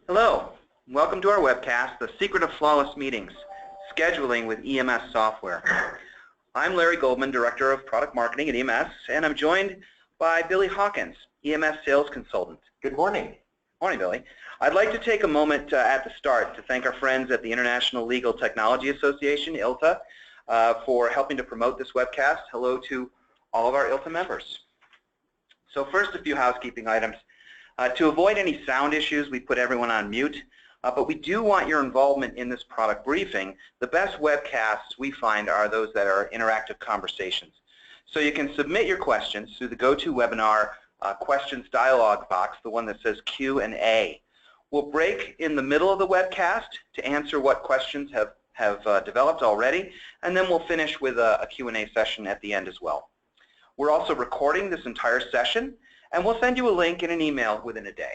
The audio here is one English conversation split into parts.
Hello, welcome to our webcast, The Secret of Flawless Meetings, Scheduling with EMS Software. I'm Larry Goldman, Director of Product Marketing at EMS, and I'm joined by Billy Hawkins, EMS Sales Consultant. Good morning. Morning, Billy. I'd like to take a moment at the start to thank our friends at the International Legal Technology Association, ILTA, for helping to promote this webcast. Hello to all of our ILTA members. So first, a few housekeeping items. To avoid any sound issues, we put everyone on mute, but we do want your involvement in this product briefing. The best webcasts we find are those that are interactive conversations. So you can submit your questions through the GoToWebinar questions dialog box, the one that says Q&A. We'll break in the middle of the webcast to answer what questions have developed already, and then we'll finish with a Q&A session at the end as well. We're also recording this entire session, and we'll send you a link in an email within a day.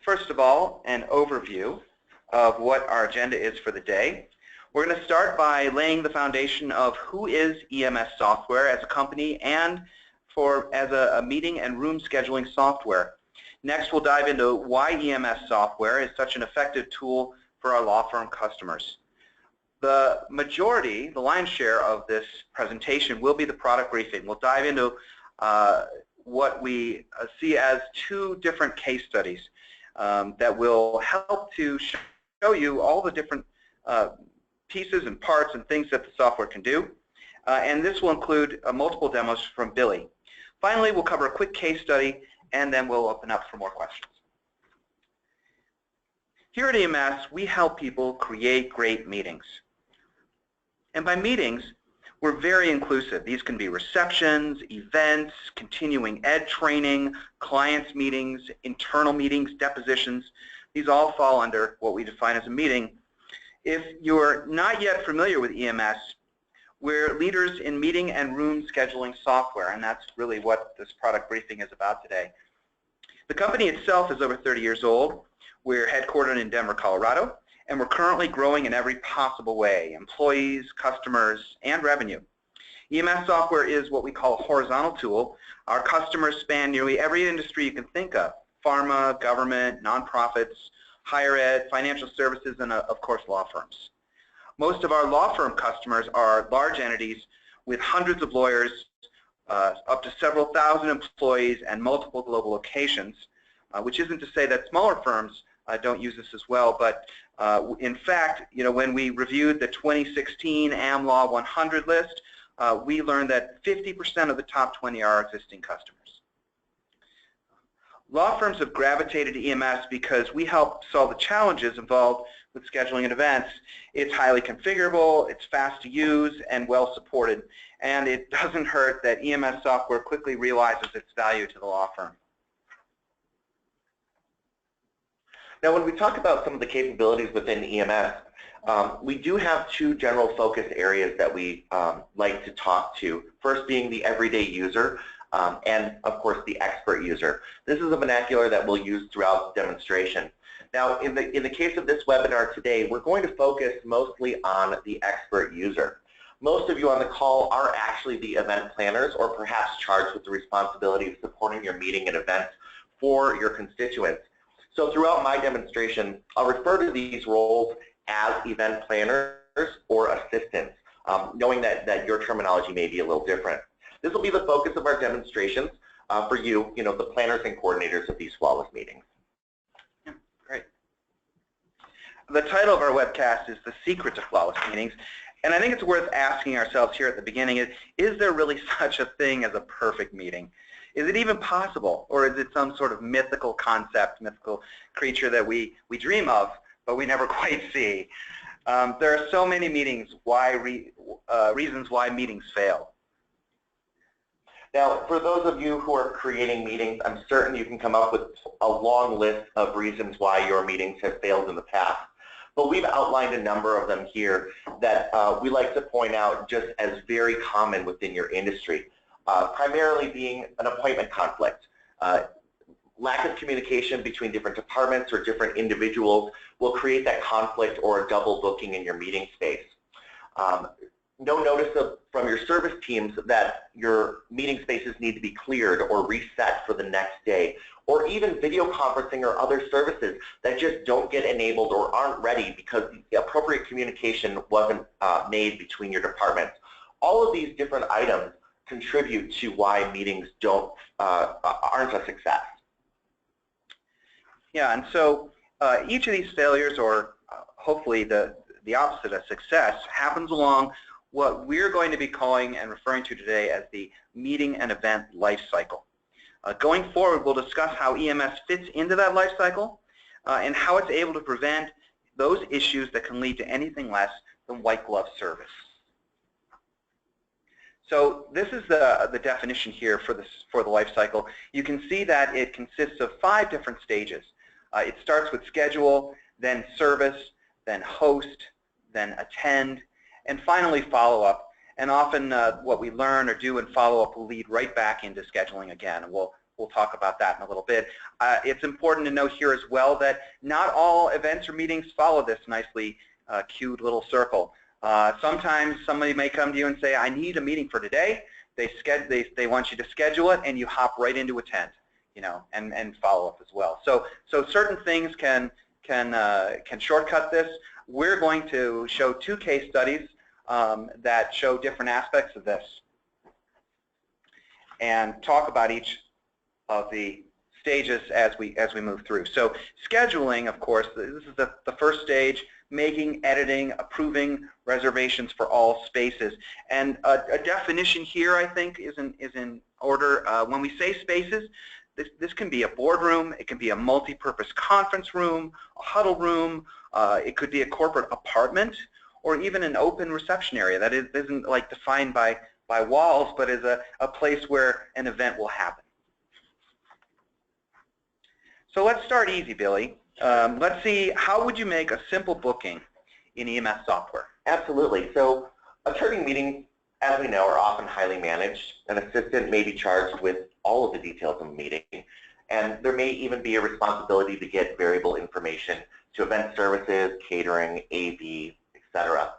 First of all, an overview of what our agenda is for the day. We're going to start by laying the foundation of who is EMS Software as a company and as a meeting and room scheduling software. Next, we'll dive into why EMS Software is such an effective tool for our law firm customers. The majority, the lion's share of this presentation will be the product briefing. We'll dive into what we see as two different case studies that will help to show you all the different pieces and parts and things that the software can do. And this will include multiple demos from Billy. Finally, we'll cover a quick case study, and then we'll open up for more questions. Here at EMS, we help people create great meetings. And by meetings, we're very inclusive. These can be receptions, events, continuing ed training, clients meetings, internal meetings, depositions. These all fall under what we define as a meeting. If you're not yet familiar with EMS, we're leaders in meeting and room scheduling software, and that's really what this product briefing is about today. The company itself is over 30 years old. We're headquartered in Denver, Colorado, and we're currently growing in every possible way: employees, customers, and revenue. EMS Software is what we call a horizontal tool. Our customers span nearly every industry you can think of: pharma, government, nonprofits, higher ed, financial services, and of course law firms. Most of our law firm customers are large entities with hundreds of lawyers, up to several thousand employees, and multiple global locations, which isn't to say that smaller firms don't use this as well, but in fact, when we reviewed the 2016 Am Law 100 list, we learned that 50% of the top 20 are existing customers. Law firms have gravitated to EMS because we help solve the challenges involved with scheduling and events. It's highly configurable, it's fast to use, and well supported, and it doesn't hurt that EMS Software quickly realizes its value to the law firm. Now, when we talk about some of the capabilities within EMS, we do have two general focus areas that we like to talk to. First being the everyday user, and of course the expert user. This is a vernacular that we'll use throughout the demonstration. Now, in the case of this webinar today, we're going to focus mostly on the expert user. Most of you on the call are actually the event planners, or perhaps charged with the responsibility of supporting your meeting and events for your constituents. So throughout my demonstration, I'll refer to these roles as event planners or assistants, knowing that your terminology may be a little different. This will be the focus of our demonstrations for you, the planners and coordinators of these flawless meetings. Yeah, great. The title of our webcast is The Secret to Flawless Meetings, and I think it's worth asking ourselves here at the beginning, is there really such a thing as a perfect meeting? Is it even possible, or is it some sort of mythical concept, mythical creature that we dream of, but we never quite see? There are so many reasons why meetings fail. Now, for those of you who are creating meetings, I'm certain you can come up with a long list of reasons why your meetings have failed in the past. But we've outlined a number of them here that we like to point out just as very common within your industry. Primarily being an appointment conflict. Lack of communication between different departments or different individuals will create that conflict or a double booking in your meeting space. no notice from your service teams that your meeting spaces need to be cleared or reset for the next day, or even video conferencing or other services that just don't get enabled or aren't ready because the appropriate communication wasn't made between your departments. All of these different items contribute to why meetings aren't a success. Yeah, and so each of these failures, or hopefully the opposite of success, happens along what we're going to be calling and referring to today as the meeting and event life cycle. Going forward, we'll discuss how EMS fits into that life cycle and how it's able to prevent those issues that can lead to anything less than white glove service. So this is the definition here for the life cycle. You can see that it consists of 5 different stages. It starts with schedule, then service, then host, then attend, and finally follow-up. And often what we learn or do in follow-up will lead right back into scheduling again. And we'll talk about that in a little bit. It's important to note here as well that not all events or meetings follow this nicely cued little circle. Sometimes somebody may come to you and say, I need a meeting for today. They want you to schedule it, and you hop right into attend, and follow up as well. So certain things can shortcut this. We're going to show 2 case studies that show different aspects of this and talk about each of the stages as we move through. So scheduling, of course, this is the first stage, making, editing, approving reservations for all spaces. And a definition here, I think, is in order. When we say spaces, this can be a boardroom, it can be a multi-purpose conference room, a huddle room, it could be a corporate apartment, or even an open reception area that isn't like defined by walls, but is a place where an event will happen. So let's start easy, Billy. Let's see, how would you make a simple booking in EMS software? Absolutely. So attorney meetings, as we know, are often highly managed. An assistant may be charged with all of the details of a meeting, and there may even be a responsibility to get variable information to event services, catering, AV, etc.,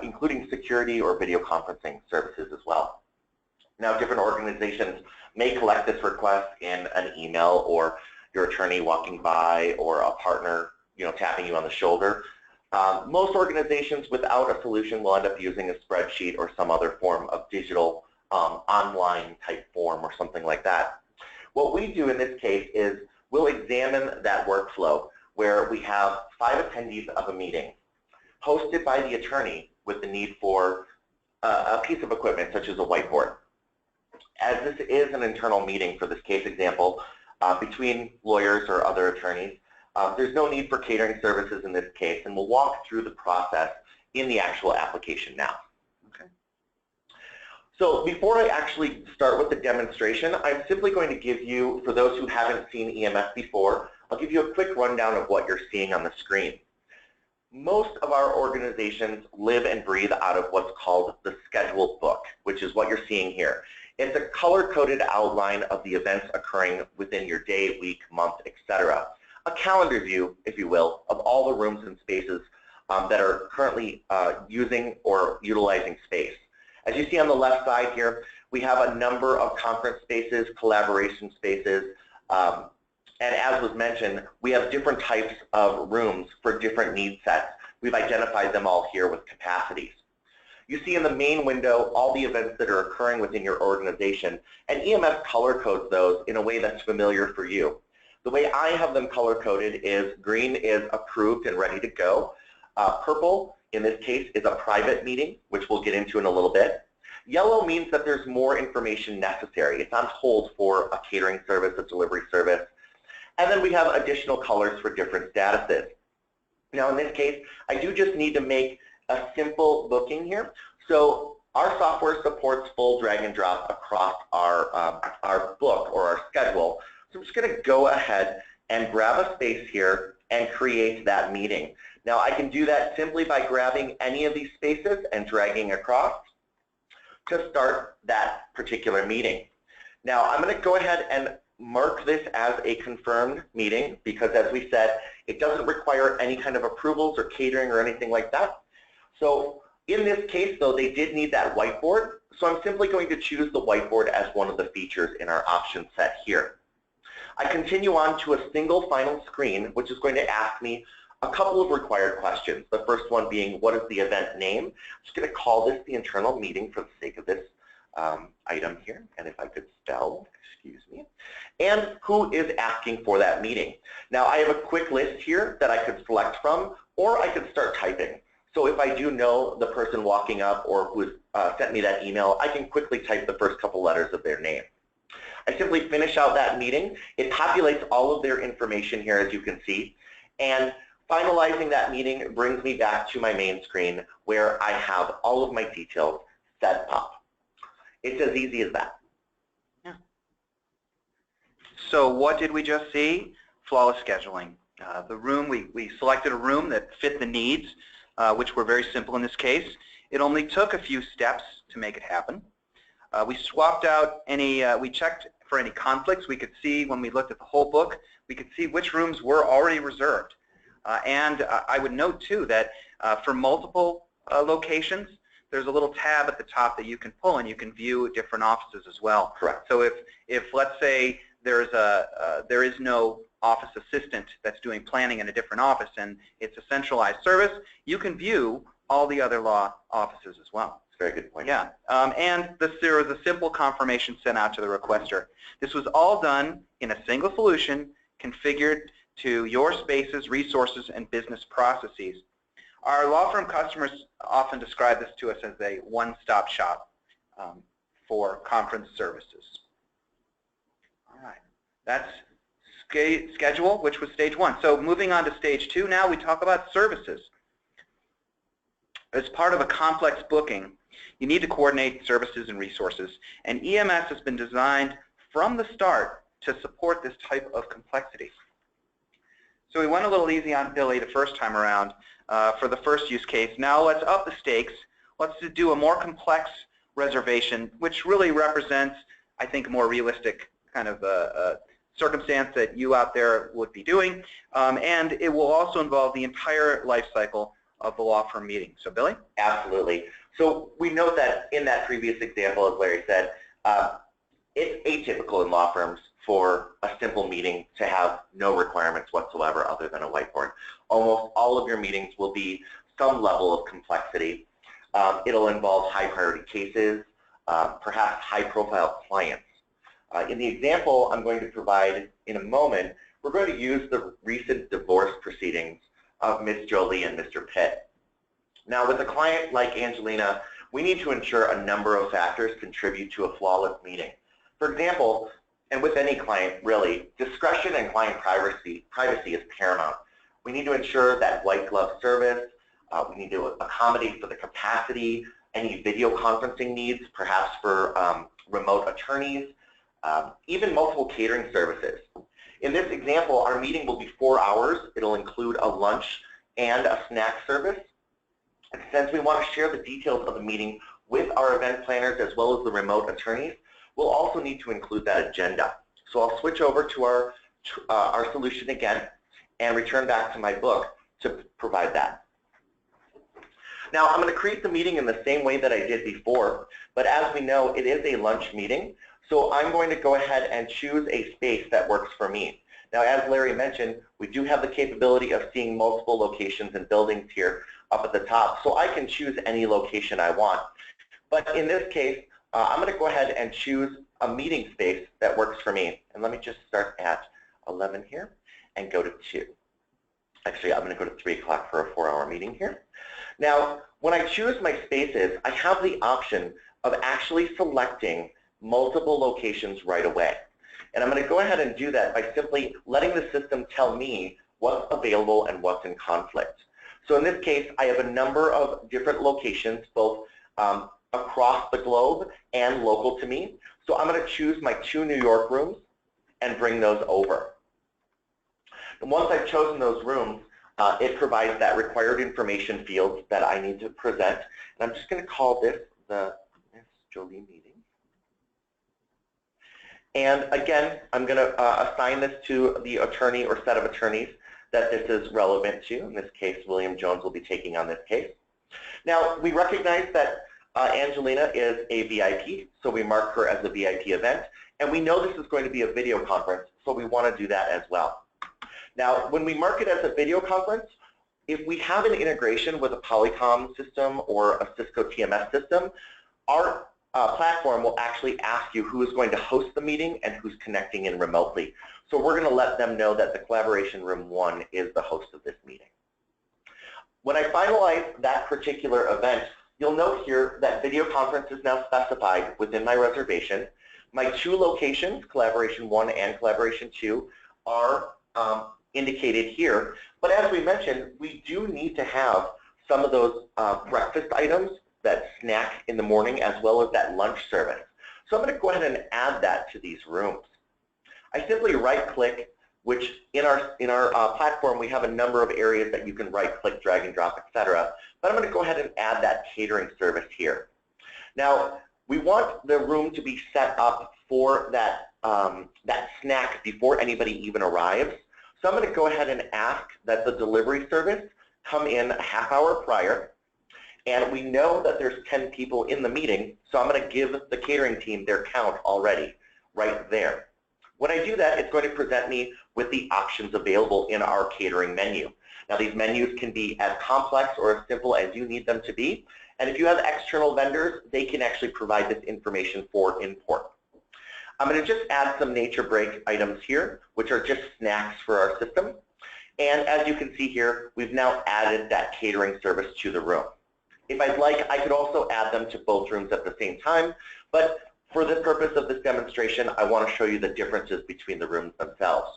including security or video conferencing services as well. Now, different organizations may collect this request in an email, or your attorney walking by, or a partner tapping you on the shoulder. Most organizations without a solution will end up using a spreadsheet or some other form of digital online type form or something like that. What we do in this case is we'll examine that workflow where we have 5 attendees of a meeting hosted by the attorney with the need for a piece of equipment such as a whiteboard. As this is an internal meeting for this case example between lawyers or other attorneys, there's no need for catering services in this case, and we'll walk through the process in the actual application now. Okay. So before I actually start with the demonstration, I'm simply going to give you, for those who haven't seen EMS before, I'll give you a quick rundown of what you're seeing on the screen. Most of our organizations live and breathe out of what's called the schedule book, which is what you're seeing here. It's a color-coded outline of the events occurring within your day, week, month, etc. A calendar view, if you will, of all the rooms and spaces that are currently using or utilizing space. As you see on the left side here, we have a number of conference spaces, collaboration spaces, and as was mentioned, we have different types of rooms for different need sets. We've identified them all here with capacities. You see in the main window all the events that are occurring within your organization, and EMS color codes those in a way that's familiar for you. The way I have them color-coded is green is approved and ready to go. Purple, in this case, is a private meeting, which we'll get into in a little bit. Yellow means that there's more information necessary. It's on hold for a catering service, a delivery service. And then we have additional colors for different statuses. Now, in this case, I do just need to make a simple booking here. So our software supports full drag and drop across our book or our schedule. So I'm just going to go ahead and grab a space here and create that meeting. Now I can do that simply by grabbing any of these spaces and dragging across to start that particular meeting. Now I'm going to go ahead and mark this as a confirmed meeting because, as we said, it doesn't require any kind of approvals or catering or anything like that. So In this case, though, they did need that whiteboard, so I'm simply going to choose the whiteboard as one of the features in our option set here. I continue on to a single final screen, which is going to ask me a couple of required questions. The first one being, what is the event name? I'm just going to call this the internal meeting for the sake of this item here, and if I could spell, excuse me, and who is asking for that meeting. Now I have a quick list here that I could select from, or I could start typing. So if I do know the person walking up or who has sent me that email, I can quickly type the first couple letters of their name. I simply finish out that meeting. It populates all of their information here, as you can see, and finalizing that meeting brings me back to my main screen where I have all of my details set up. It's as easy as that. Yeah. So what did we just see? Flawless scheduling. The room, we selected a room that fit the needs, which were very simple in this case. It only took a few steps to make it happen. We swapped out any, we checked for any conflicts. We could see when we looked at the whole book, we could see which rooms were already reserved. And I would note too that for multiple locations, there's a little tab at the top that you can pull and you can view different offices as well. Correct. So if let's say there is no office assistant that's doing planning in a different office and it's a centralized service, you can view all the other law offices as well. Very good point. Yeah, and there was a simple confirmation sent out to the requester. This was all done in a single solution configured to your spaces, resources, and business processes. Our law firm customers often describe this to us as a one-stop shop for conference services. All right, that's schedule, which was stage one. So moving on to stage two now, we talk about services. As part of a complex booking, you need to coordinate services and resources, and EMS has been designed from the start to support this type of complexity. So we went a little easy on Billy the first time around for the first use case. Now let's up the stakes. Let's do a more complex reservation, which really represents, I think, a more realistic kind of circumstance that you out there would be doing, and it will also involve the entire life cycle of the law firm meeting. So Billy? Absolutely. So we note that in that previous example, as Larry said, it's atypical in law firms for a simple meeting to have no requirements whatsoever other than a whiteboard. Almost all of your meetings will be some level of complexity. It'll involve high priority cases, perhaps high profile clients. In the example I'm going to provide in a moment, we're going to use the recent divorce proceedings of Ms. Jolie and Mr. Pitt. Now with a client like Angelina, we need to ensure a number of factors contribute to a flawless meeting. For example, and with any client really, discretion and client privacy is paramount. We need to ensure that white glove service, we need to accommodate for the capacity, any video conferencing needs, perhaps for remote attorneys, even multiple catering services. In this example, our meeting will be 4 hours. It'll include a lunch and a snack service. And since we want to share the details of the meeting with our event planners as well as the remote attorneys, we'll also need to include that agenda. So I'll switch over to our solution again and return back to my book to provide that. Now I'm going to create the meeting in the same way that I did before, but as we know, it is a lunch meeting. So I'm going to go ahead and choose a space that works for me. Now, as Larry mentioned, we do have the capability of seeing multiple locations and buildings here up at the top, so I can choose any location I want. But in this case, I'm going to go ahead and choose a meeting space that works for me. And let me just start at 11 here and go to 2. Actually, I'm going to go to 3 o'clock for a 4-hour meeting here. Now, when I choose my spaces, I have the option of actually selecting multiple locations right away. And I'm going to go ahead and do that by simply letting the system tell me what's available and what's in conflict. So in this case, I have a number of different locations, both across the globe and local to me. So I'm going to choose my 2 New York rooms and bring those over. And once I've chosen those rooms, it provides that required information field that I need to present. And I'm just going to call this the Ms. Jolie meeting. And again, I'm going to assign this to the attorney or set of attorneys that this is relevant to. In this case, William Jones will be taking on this case. Now, we recognize that Angelina is a VIP, so we mark her as a VIP event, and we know this is going to be a video conference, so we want to do that as well. Now, when we mark it as a video conference, if we have an integration with a Polycom system or a Cisco TMS system, our platform will actually ask you who is going to host the meeting and who's connecting in remotely. So we're going to let them know that the Collaboration Room 1 is the host of this meeting. When I finalize that particular event, you'll note here that video conference is now specified within my reservation. My two locations, Collaboration 1 and Collaboration 2, are indicated here. But as we mentioned, we do need to have some of those breakfast items, that snack in the morning, as well as that lunch service. So I'm going to go ahead and add that to these rooms. I simply right-click, which in our platform we have a number of areas that you can right-click, drag and drop, etc. But I'm going to go ahead and add that catering service here. Now, we want the room to be set up for that, that snack before anybody even arrives. So I'm going to go ahead and ask that the delivery service come in a half hour prior. And we know that there's 10 people in the meeting, so I'm going to give the catering team their count already, right there. When I do that, it's going to present me with the options available in our catering menu. Now, these menus can be as complex or as simple as you need them to be. And if you have external vendors, they can actually provide this information for import. I'm going to just add some nature break items here, which are just snacks for our system. And as you can see here, we've now added that catering service to the room. If I'd like, I could also add them to both rooms at the same time, but for the purpose of this demonstration, I want to show you the differences between the rooms themselves.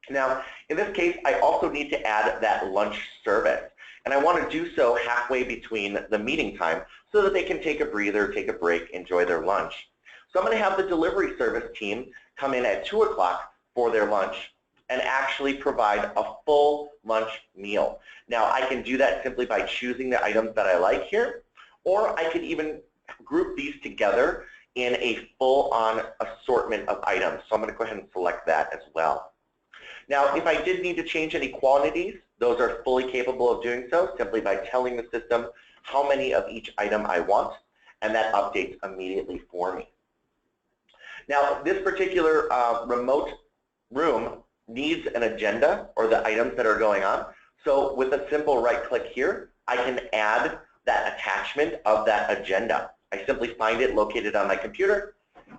Now, in this case, I also need to add that lunch service, and I want to do so halfway between the meeting time so that they can take a breather, take a break, enjoy their lunch. So I'm going to have the delivery service team come in at 2 o'clock for their lunch and actually provide a full lunch meal. Now, I can do that simply by choosing the items that I like here, or I could even group these together in a full-on assortment of items. So I'm going to go ahead and select that as well. Now, if I did need to change any quantities, those are fully capable of doing so simply by telling the system how many of each item I want, and that updates immediately for me. Now, this particular remote room needs an agenda or the items that are going on. So with a simple right-click here, I can add that attachment of that agenda. I simply find it located on my computer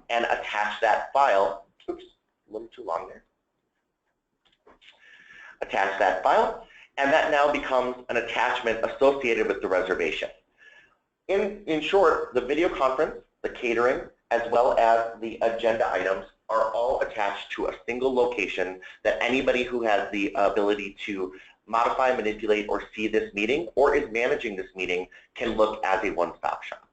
and attach that file. Oops, a little too long there. Attach that file, and that now becomes an attachment associated with the reservation. In short, the video conference, the catering, as well as the agenda items are all attached to a single location that anybody who has the ability to modify, manipulate, or see this meeting or is managing this meeting can look as a one-stop shop.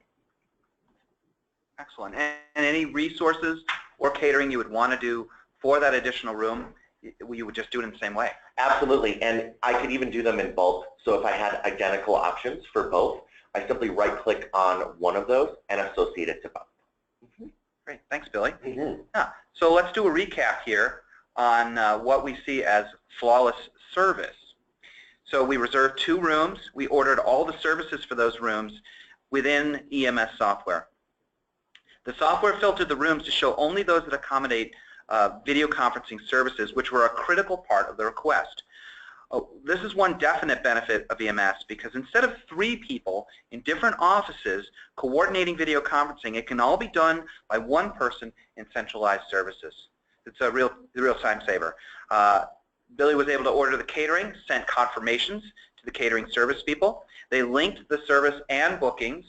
Excellent. And any resources or catering you would want to do for that additional room, you would just do it in the same way? Absolutely, and I could even do them in bulk. So if I had identical options for both, I simply right-click on one of those and associate it to both. Great, thanks, Billy. Mm-hmm. So let's do a recap here on what we see as flawless service. So we reserved 2 rooms. We ordered all the services for those rooms within EMS software. The software filtered the rooms to show only those that accommodate video conferencing services, which were a critical part of the request. This is one definite benefit of EMS, because instead of 3 people in different offices coordinating video conferencing, it can all be done by one person in centralized services. It's a real time saver. Billy was able to order the catering, sent confirmations to the catering service people. They linked the service and bookings,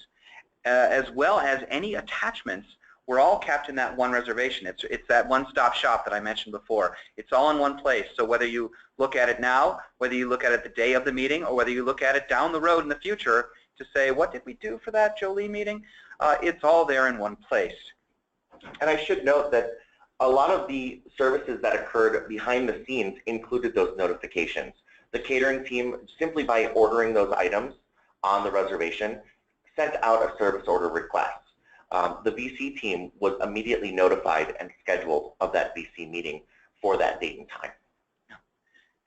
as well as any attachments were all kept in that one reservation. It's that one-stop shop that I mentioned before. It's all in one place. So whether you look at it now, whether you look at it the day of the meeting, or whether you look at it down the road in the future to say, what did we do for that Jolie meeting? It's all there in one place. And I should note that a lot of the services that occurred behind the scenes included those notifications. The catering team, simply by ordering those items on the reservation, sent out a service order request. The VC team was immediately notified and scheduled of that VC meeting for that date and time.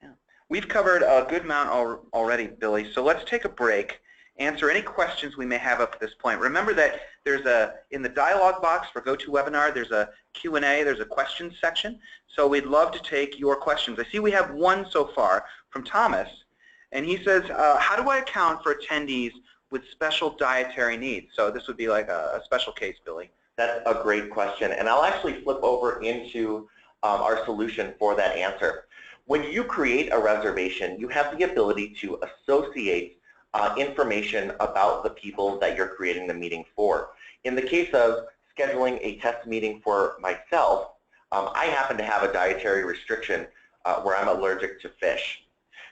Yeah. We've covered a good amount already, Billy, so let's take a break answer any questions we may have up to this point. Remember that there's in the dialog box for GoToWebinar, there's a Q&A, there's a questions section. So we'd love to take your questions. I see we have one so far from Thomas, and he says, how do I account for attendees with special dietary needs? So this would be like a special case, Billy. That's a great question, and I'll actually flip over into our solution for that answer. When you create a reservation, you have the ability to associate information about the people that you're creating the meeting for. In the case of scheduling a test meeting for myself, I happen to have a dietary restriction where I'm allergic to fish.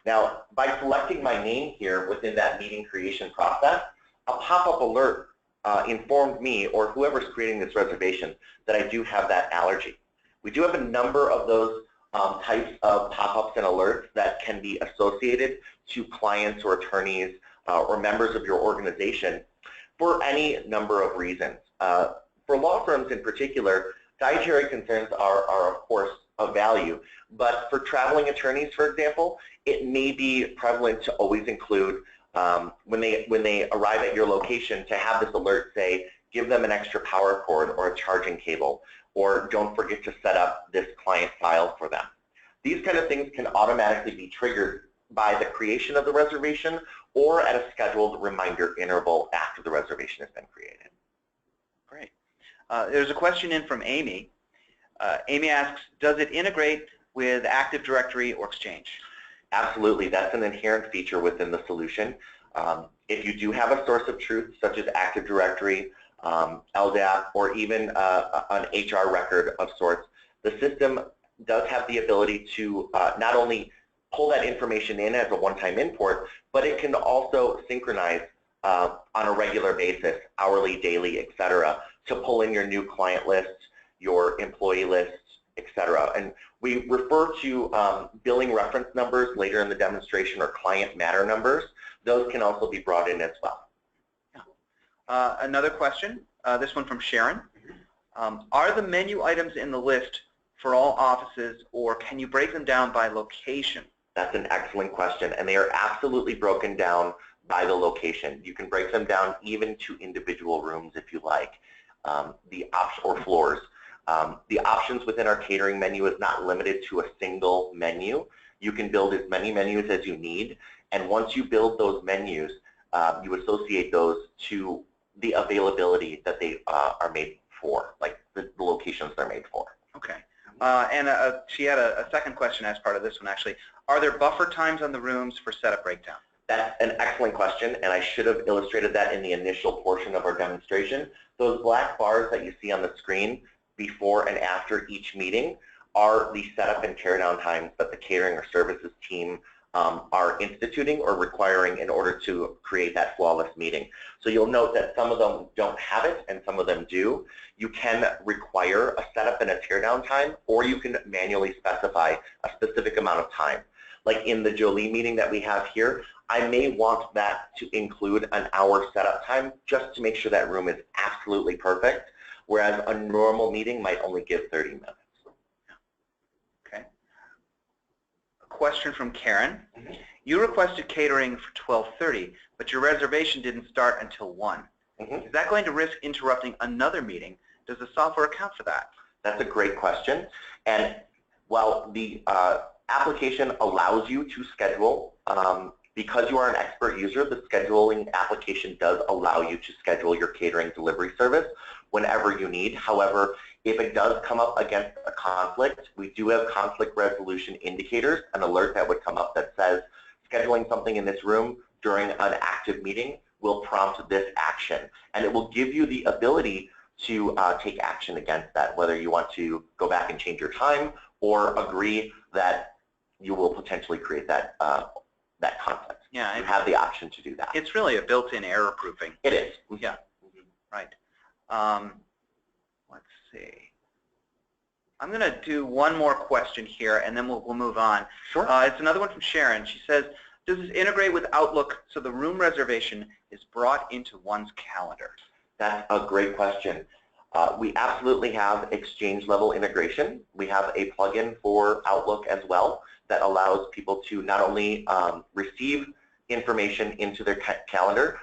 Now, by selecting my name here within that meeting creation process, a pop-up alert informed me or whoever's creating this reservation that I do have that allergy. We do have a number of those types of pop-ups and alerts that can be associated to clients or attorneys or members of your organization for any number of reasons. For law firms in particular, dietary concerns are of course of value, but for traveling attorneys, for example, it may be prevalent to always include when they arrive at your location to have this alert say, give them an extra power cord or a charging cable, or don't forget to set up this client file for them. These kind of things can automatically be triggered by the creation of the reservation or at a scheduled reminder interval after the reservation has been created. Great. There's a question in from Amy. Amy asks, does it integrate with Active Directory or Exchange? Absolutely. That's an inherent feature within the solution. If you do have a source of truth, such as Active Directory, LDAP, or even an HR record of sorts, the system does have the ability to not only pull that information in as a one-time import, but it can also synchronize on a regular basis, hourly, daily, etc., to pull in your new client lists, your employee lists, etc. And we refer to billing reference numbers later in the demonstration or client matter numbers. Those can also be brought in as well. Yeah. Another question, this one from Sharon. Are the menu items in the list for all offices, or can you break them down by location? That's an excellent question, and they are absolutely broken down by the location. You can break them down even to individual rooms if you like, or floors. The options within our catering menu is not limited to a single menu. You can build as many menus as you need, and once you build those menus, you associate those to the availability that they are made for, like the locations they're made for. Okay. And she had a second question as part of this one, actually. Are there buffer times on the rooms for setup breakdown? That's an excellent question, and I should have illustrated that in the initial portion of our demonstration. Those black bars that you see on the screen before and after each meeting are the setup and teardown times that the catering or services team are instituting or requiring in order to create that flawless meeting. So you'll note that some of them don't have it and some of them do. You can require a setup and a teardown time, or you can manually specify a specific amount of time. Like in the Jolie meeting that we have here, I may want that to include an hour setup time just to make sure that room is absolutely perfect, whereas a normal meeting might only give 30 minutes. Okay. A question from Karen. You requested catering for 12:30, but your reservation didn't start until 1. Is that going to risk interrupting another meeting? Does the software account for that? That's a great question. And while the application allows you to schedule, because you are an expert user, the scheduling application does allow you to schedule your catering delivery service whenever you need. However, if it does come up against a conflict, we do have conflict resolution indicators, an alert that would come up that says scheduling something in this room during an active meeting will prompt this action. And it will give you the ability to take action against that, whether you want to go back and change your time or agree that you will potentially create that that conflict. Yeah, you have the option to do that. It's really a built-in error proofing. It is. Yeah, right. Let's see. I'm going to do one more question here, and then we'll move on. Sure. It's another one from Sharon. She says, does this integrate with Outlook so the room reservation is brought into one's calendar? That's a great question. We absolutely have Exchange-level integration. We have a plugin for Outlook as well that allows people to not only receive information into their calendar,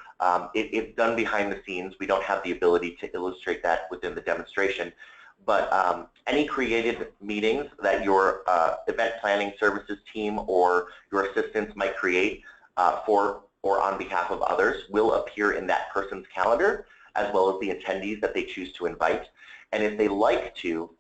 It's done behind the scenes. We don't have the ability to illustrate that within the demonstration. But any created meetings that your event planning services team or your assistants might create for or on behalf of others will appear in that person's calendar, as well as the attendees that they choose to invite. And if they like to,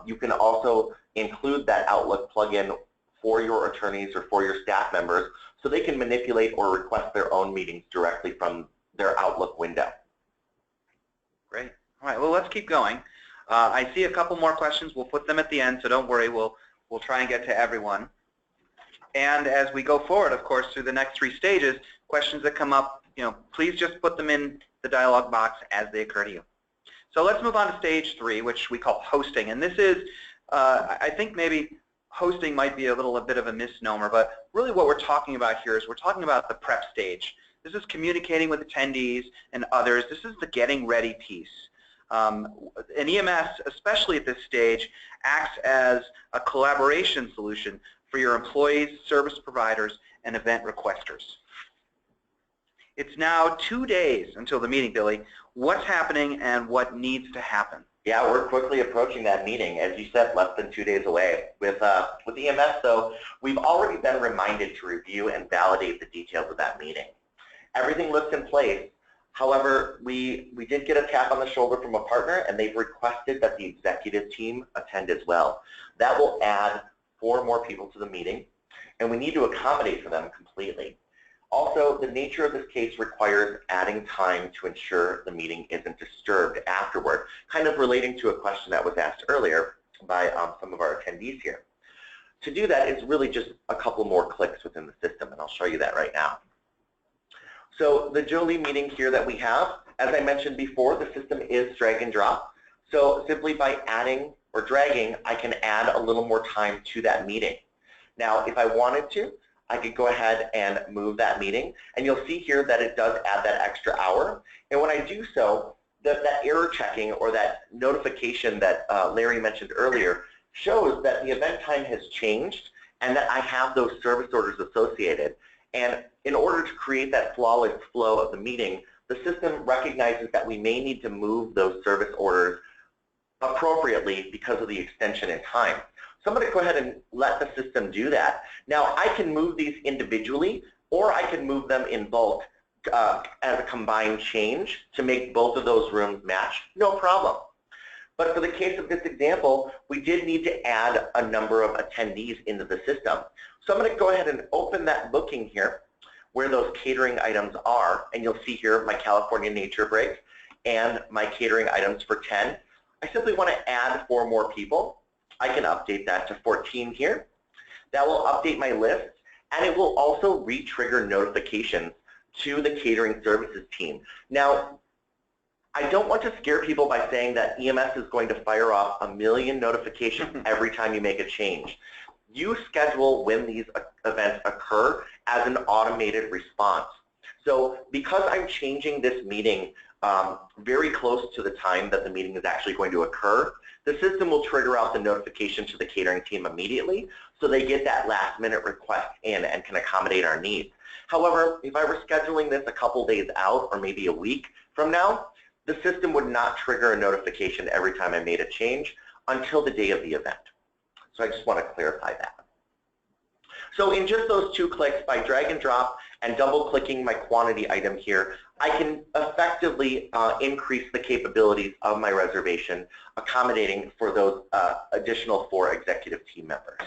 you can also include that Outlook plugin for your attorneys or for your staff members so they can manipulate or request their own meetings directly from their Outlook window. Great. All right, well, let's keep going. I see a couple more questions. We'll put them at the end, so don't worry. We'll try and get to everyone. And as we go forward, of course, through the next 3 stages, questions that come up, please just put them in the dialog box as they occur to you. So let's move on to stage 3, which we call hosting. And this is, I think maybe hosting might be a bit of a misnomer, but really what we're talking about here is we're talking about the prep stage. This is communicating with attendees and others. This is the getting ready piece. An EMS, especially at this stage, acts as a collaboration solution for your employees, service providers, and event requesters. It's now 2 days until the meeting, Billy. What's happening and what needs to happen? Yeah, we're quickly approaching that meeting. As you said, less than 2 days away. With EMS, though, we've already been reminded to review and validate the details of that meeting. Everything looks in place. However, we did get a tap on the shoulder from a partner, and they've requested that the executive team attend as well. That will add 4 more people to the meeting, and we need to accommodate for them completely. Also, the nature of this case requires adding time to ensure the meeting isn't disturbed afterward, kind of relating to a question that was asked earlier by some of our attendees here. To do that, it's really just a couple more clicks within the system, and I'll show you that right now. So the Jolie meeting here that we have, as I mentioned before, the system is drag and drop. So simply by adding or dragging, I can add a little more time to that meeting. Now, if I wanted to, I could go ahead and move that meeting, and you'll see here that it does add that extra hour. And when I do so, that error checking or that notification that Larry mentioned earlier shows that the event time has changed and that I have those service orders associated. And in order to create that flawless flow of the meeting, the system recognizes that we may need to move those service orders appropriately because of the extension in time. So I'm going to go ahead and let the system do that. Now, I can move these individually, or I can move them in bulk as a combined change to make both of those rooms match. No problem. But for the case of this example, we did need to add a number of attendees into the system. So I'm going to go ahead and open that booking here where those catering items are, and you'll see here my California Nature Break and my catering items for 10. I simply want to add 4 more people. I can update that to 14 here. That will update my list, and it will also re-trigger notifications to the catering services team. Now, I don't want to scare people by saying that EMS is going to fire off 1 million notifications every time you make a change. You schedule when these events occur as an automated response. So because I'm changing this meeting very close to the time that the meeting is actually going to occur, the system will trigger out the notification to the catering team immediately so they get that last minute request in and can accommodate our needs. However, if I were scheduling this a couple days out or maybe a week from now, the system would not trigger a notification every time I made a change until the day of the event. So I just want to clarify that. So in just those 2 clicks, by drag and drop and double clicking my quantity item here, I can effectively increase the capabilities of my reservation, accommodating for those additional 4 executive team members.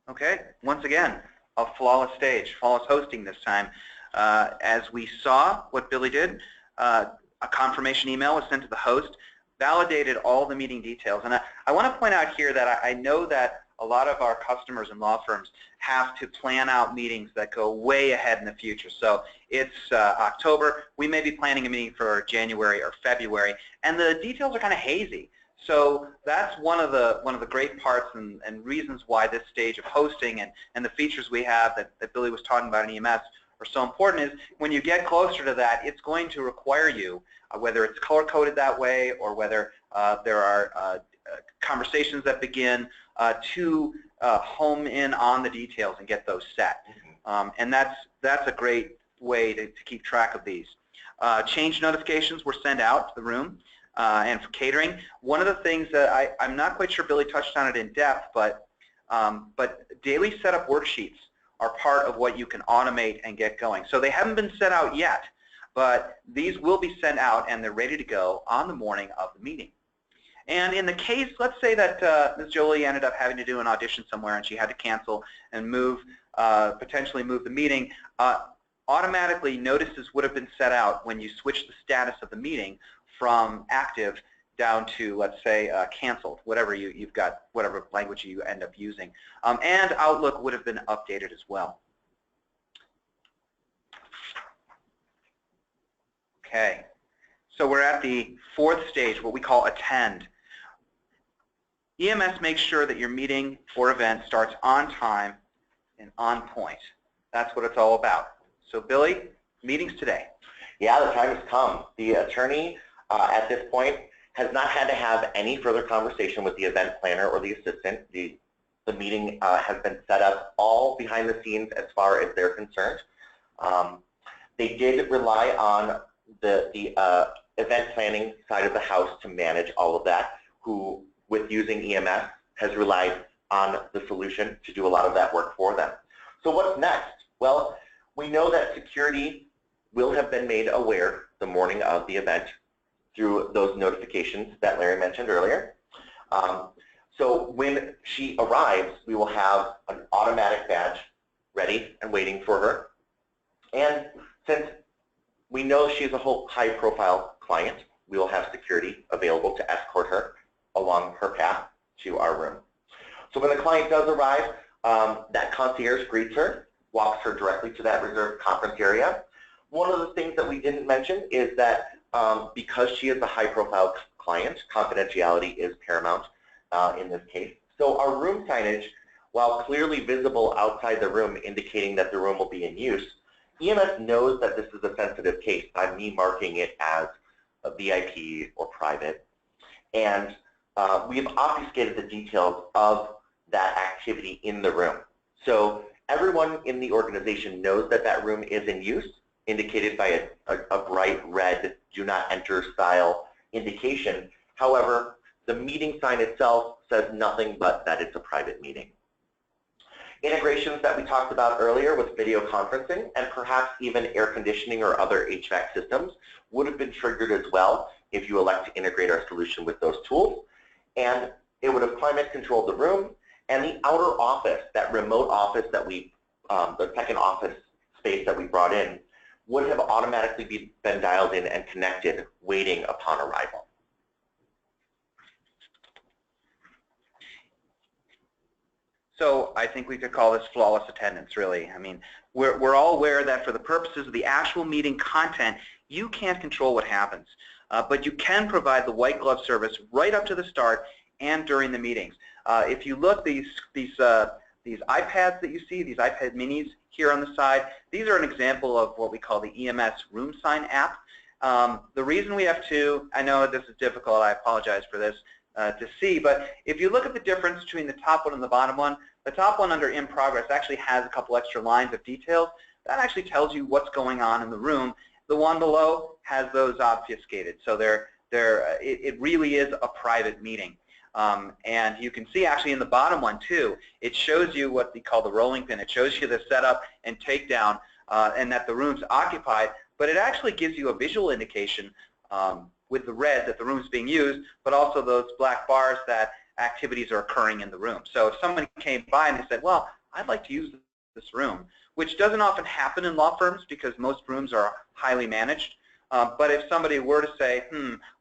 Okay, once again, a flawless stage, flawless hosting this time. As we saw what Billy did, a confirmation email was sent to the host, validated all the meeting details. And I want to point out here that I know that a lot of our customers and law firms have to plan out meetings that go way ahead in the future. So it's October. We may be planning a meeting for January or February, and the details are kind of hazy. So that's one of the great parts and reasons why this stage of hosting and the features we have that Billy was talking about in EMS are so important is when you get closer to that, it's going to require you, whether it's color-coded that way or whether there are conversations that begin to home in on the details and get those set. And that's a great way to keep track of these. Change notifications were sent out to the room, and for catering. One of the things that I'm not quite sure Billy touched on it in depth, but daily setup worksheets are part of what you can automate and get going. So they haven't been sent out yet, but these will be sent out and they're ready to go on the morning of the meeting. And in the case, let's say that Ms. Jolie ended up having to do an audition somewhere and she had to cancel and potentially move the meeting, automatically notices would have been set out when you switch the status of the meeting from active down to, let's say, canceled, whatever you've got, whatever language you end up using. And Outlook would have been updated as well. Okay, so we're at the fourth stage, what we call attend. EMS makes sure that your meeting or event starts on time and on point. That's what it's all about. So Billy, meetings today. Yeah, the time has come. The attorney at this point has not had to have any further conversation with the event planner or the assistant. The meeting has been set up all behind the scenes as far as they're concerned. They did rely on the event planning side of the house to manage all of that, who, with using EMS, has relied on the solution to do a lot of that work for them. So what's next? Well, we know that security will have been made aware the morning of the event through those notifications that Larry mentioned earlier. So when she arrives, we will have an automatic badge ready and waiting for her. And since we know she's a high-profile client, we will have security available to escort her along her path to our room. So when the client does arrive, that concierge greets her, walks her directly to that reserved conference area. One of the things that we didn't mention is that because she is a high-profile client, confidentiality is paramount in this case. So our room signage, while clearly visible outside the room indicating that the room will be in use, EMS knows that this is a sensitive case by me marking it as a VIP or private. And we have obfuscated the details of that activity in the room. So everyone in the organization knows that that room is in use, indicated by a bright red do not enter style indication. However, the meeting sign itself says nothing but that it's a private meeting. Integrations that we talked about earlier with video conferencing and perhaps even air conditioning or other HVAC systems would have been triggered as well if you elect to integrate our solution with those tools. And it would have climate controlled the room, and the outer office, that remote office that we, the second office space that we brought in, would have automatically been dialed in and connected, waiting upon arrival. So I think we could call this flawless attendance, really. I mean, we're all aware that for the purposes of the actual meeting content, you can't control what happens. But you can provide the white glove service right up to the start and during the meetings. If you look, these iPads that you see, these iPad minis here on the side, these are an example of what we call the EMS Room Sign app. The reason we have two, I know this is difficult, I apologize for this, to see, but if you look at the difference between the top one and the bottom one, the top one under In Progress actually has a couple extra lines of details. That actually tells you what's going on in the room. The one below has those obfuscated, so it really is a private meeting. And you can see actually in the bottom one too, it shows you what we call the rolling pin. It shows you the setup and takedown and that the room's occupied, but it actually gives you a visual indication with the red that the room's being used, but also those black bars that activities are occurring in the room. So if someone came by and they said, well, I'd like to use this room, which doesn't often happen in law firms because most rooms are highly managed, but if somebody were to say,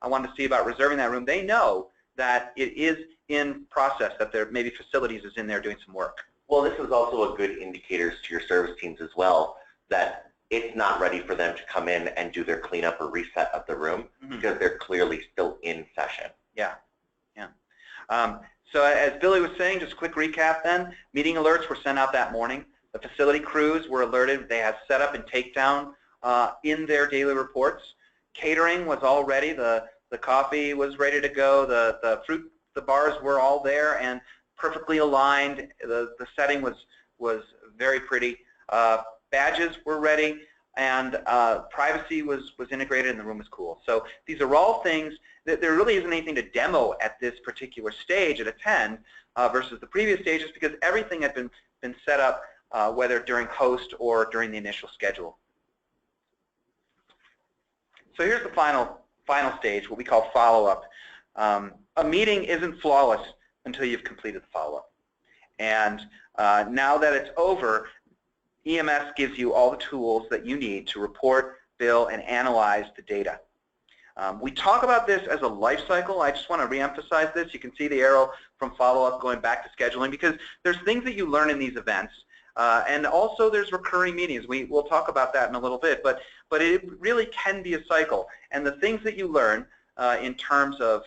I want to see about reserving that room, they know that it is in process, that there maybe facilities is in there doing some work. Well, this is also a good indicator to your service teams as well that it's not ready for them to come in and do their cleanup or reset of the room because they're clearly still in session. Yeah, yeah. So as Billy was saying, just a quick recap then, meeting alerts were sent out that morning. The facility crews were alerted. They had setup and takedown in their daily reports. Catering was all ready. The coffee was ready to go. The bars were all there and perfectly aligned. The setting was very pretty. badges were ready, and privacy was integrated, and the room was cool. So these are all things that there really isn't anything to demo at this particular stage at Attend versus the previous stages, because everything had been set up, whether during host or during the initial schedule. So here's the final stage, what we call follow-up. A meeting isn't flawless until you've completed the follow-up. And now that it's over, EMS gives you all the tools that you need to report, bill, and analyze the data. We talk about this as a life cycle. I just want to reemphasize this. You can see the arrow from follow-up going back to scheduling, because there's things that you learn in these events, and also there's recurring meetings. We'll talk about that in a little bit, but it really can be a cycle. And the things that you learn in terms of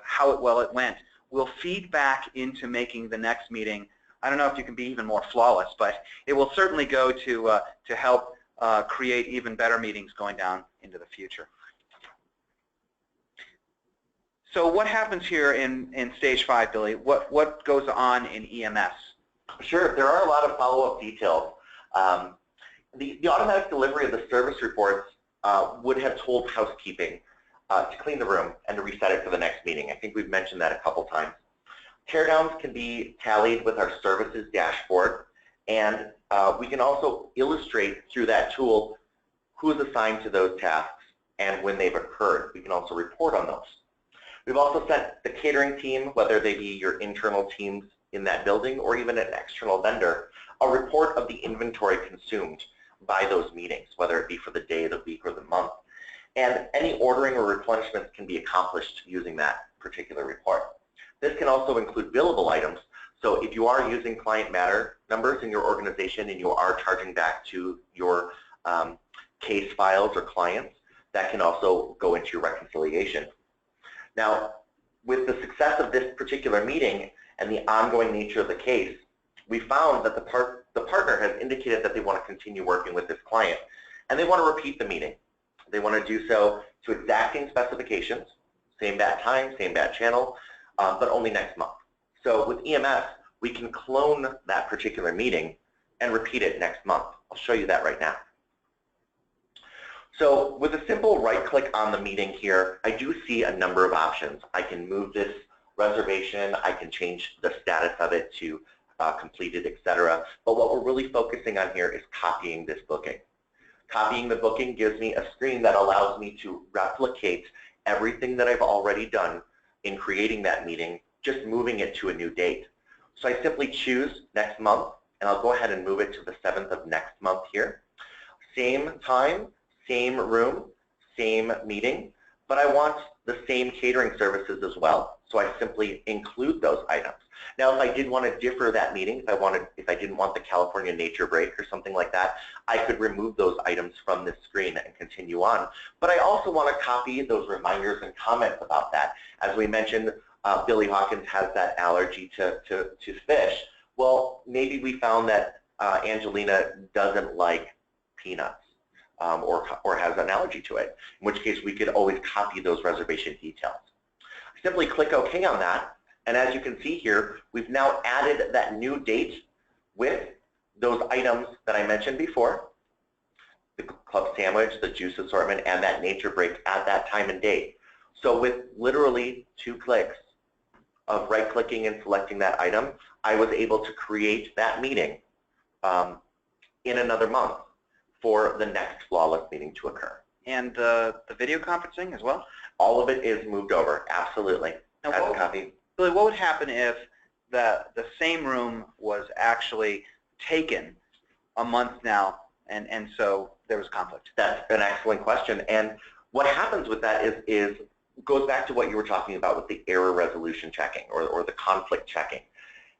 how well it went will feed back into making the next meeting. I don't know if you can be even more flawless, but it will certainly go to help create even better meetings going down into the future. So what happens here in stage 5, Billy? What goes on in EMS? Sure, there are a lot of follow-up details. The automatic delivery of the service reports would have told housekeeping to clean the room and to reset it for the next meeting. I think we've mentioned that a couple times. Teardowns can be tallied with our services dashboard, and we can also illustrate through that tool who is assigned to those tasks and when they've occurred. We can also report on those. We've also sent the catering team, whether they be your internal teams in that building or even an external vendor, a report of the inventory consumed by those meetings, whether it be for the day, the week, or the month. And any ordering or replenishments can be accomplished using that particular report. This can also include billable items. So if you are using client matter numbers in your organization and you are charging back to your case files or clients, that can also go into your reconciliation. Now, with the success of this particular meeting and the ongoing nature of the case, we found that the partner has indicated that they want to continue working with this client, and they want to repeat the meeting. They want to do so to exacting specifications, same bat time, same bat channel, but only next month. So with EMS, we can clone that particular meeting and repeat it next month. I'll show you that right now. So with a simple right-click on the meeting here, I do see a number of options. I can move this reservation, I can change the status of it to completed, etc. But what we're really focusing on here is copying this booking. Copying the booking gives me a screen that allows me to replicate everything that I've already done in creating that meeting, just moving it to a new date. So I simply choose next month, and I'll go ahead and move it to the 7th of next month here. Same time, same room, same meeting, but I want the same catering services as well. So I simply include those items. Now, if I did want to differ that meeting, if I didn't want the California nature break or something like that, I could remove those items from this screen and continue on. But I also want to copy those reminders and comments about that. As we mentioned, Billy Hawkins has that allergy to fish. Well, maybe we found that Angelina doesn't like peanuts or has an allergy to it, in which case we could always copy those reservation details. Simply click OK on that. And as you can see here, we've now added that new date with those items that I mentioned before, the club sandwich, the juice assortment, and that nature break at that time and date. So with literally 2 clicks of right-clicking and selecting that item, I was able to create that meeting in another month for the next flawless meeting to occur. And the video conferencing as well? All of it is moved over, absolutely, now, as a copy. Billy, what would happen if the same room was actually taken a month now, and so there was conflict? That's an excellent question. And what happens with that is goes back to what you were talking about with the error resolution checking or the conflict checking.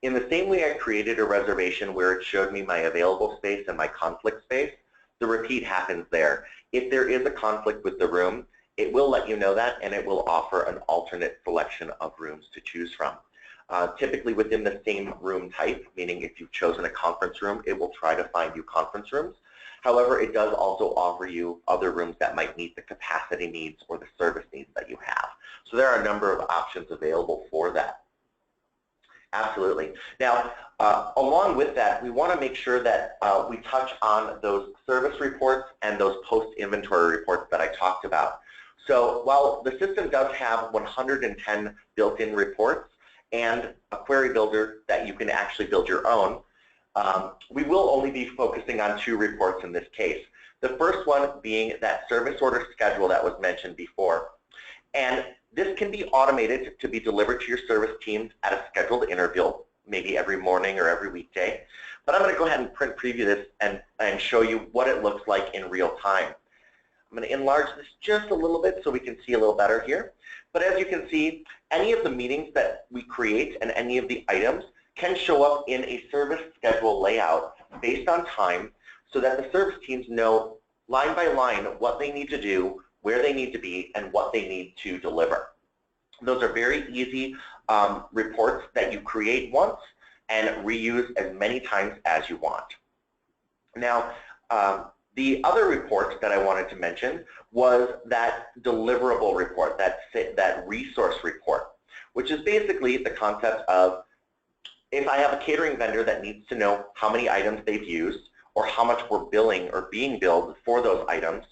In the same way I created a reservation where it showed me my available space and my conflict space, the repeat happens there. If there is a conflict with the room, it will let you know that, and it will offer an alternate selection of rooms to choose from. Typically within the same room type, meaning if you've chosen a conference room, it will try to find you conference rooms. However, it does also offer you other rooms that might meet the capacity needs or the service needs that you have. So there are a number of options available for that. Absolutely. Now, along with that, we want to make sure that we touch on those service reports and those post-inventory reports that I talked about. So while the system does have 110 built-in reports and a query builder that you can actually build your own, we will only be focusing on 2 reports in this case. The first one being that service order schedule that was mentioned before. And this can be automated to be delivered to your service teams at a scheduled interval, maybe every morning or every weekday. But I'm going to go ahead and print preview this and show you what it looks like in real time. I'm going to enlarge this just a little bit so we can see a little better here. But as you can see, any of the meetings that we create and any of the items can show up in a service schedule layout based on time so that the service teams know line by line what they need to do, where they need to be, and what they need to deliver. Those are very easy reports that you create once and reuse as many times as you want. Now, the other report that I wanted to mention was that deliverable report, that resource report, which is basically the concept of if I have a catering vendor that needs to know how many items they've used or how much we're billing or being billed for those items,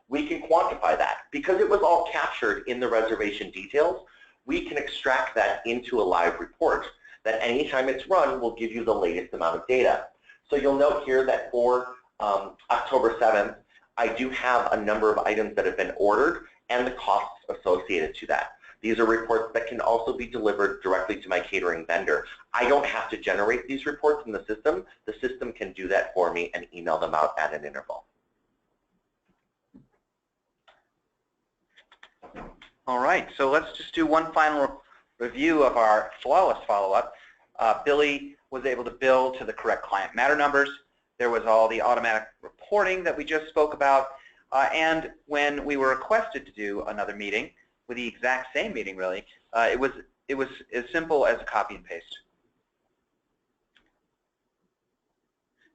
we can quantify that. Because it was all captured in the reservation details, we can extract that into a live report that anytime it's run will give you the latest amount of data. So you'll note here that for October 7th, I do have a number of items that have been ordered and the costs associated to that. These are reports that can also be delivered directly to my catering vendor. I don't have to generate these reports in the system. The system can do that for me and email them out at an interval. All right, so let's just do one final review of our flawless follow-up. Billy was able to bill to the correct client matter numbers. There was all the automatic reporting that we just spoke about. And when we were requested to do another meeting, with the exact same meeting really, it was as simple as a copy and paste.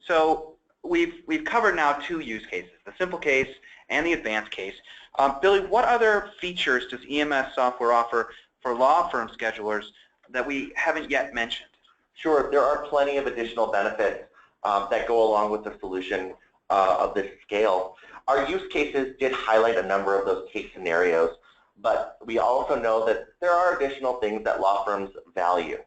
So we've covered now 2 use cases, the simple case and the advanced case. Billy, what other features does EMS software offer for law firm schedulers that we haven't yet mentioned? Sure, there are plenty of additional benefits that go along with the solution of this scale. Our use cases did highlight a number of those case scenarios, but we also know that there are additional things that law firms value.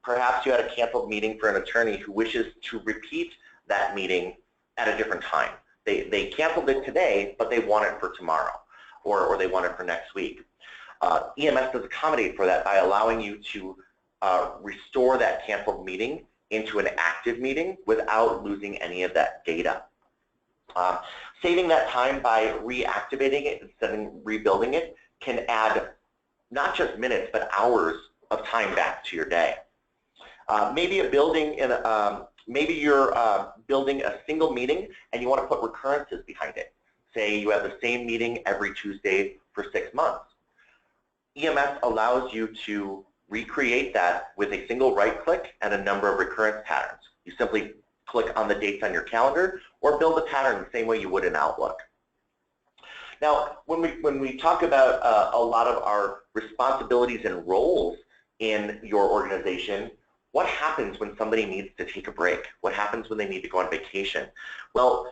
Perhaps you had a canceled meeting for an attorney who wishes to repeat that meeting at a different time. They canceled it today, but they want it for tomorrow, or they want it for next week. EMS does accommodate for that by allowing you to restore that canceled meeting into an active meeting without losing any of that data. Saving that time by reactivating it instead of rebuilding it can add not just minutes, but hours of time back to your day. Maybe you're building a single meeting and you want to put recurrences behind it. Say you have the same meeting every Tuesday for 6 months. EMS allows you to recreate that with a single right-click and a number of recurrence patterns. You simply click on the dates on your calendar or build a pattern the same way you would in Outlook. Now, when we talk about a lot of our responsibilities and roles in your organization, what happens when somebody needs to take a break? What happens when they need to go on vacation? Well,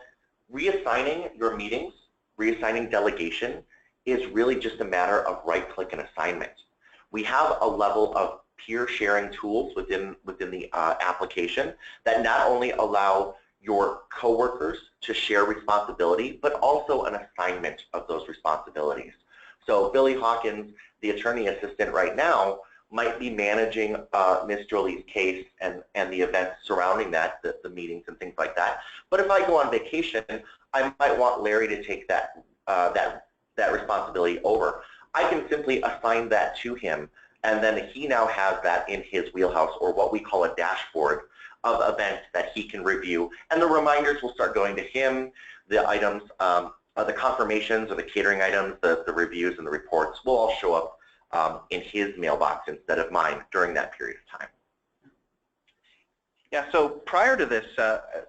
reassigning your meetings, reassigning delegation is really just a matter of right-click and assignment. We have a level of peer sharing tools within the application that not only allow your coworkers to share responsibility, but also an assignment of those responsibilities. So Billy Hawkins, the attorney assistant right now, might be managing Ms. Jolie's case and the events surrounding that, the meetings and things like that. But if I go on vacation, I might want Larry to take that responsibility over. I can simply assign that to him, and then he now has that in his wheelhouse, or what we call a dashboard of events that he can review, and the reminders will start going to him. The items, the confirmations or the catering items, the reviews and the reports will all show up in his mailbox instead of mine during that period of time. Yeah, so prior to this,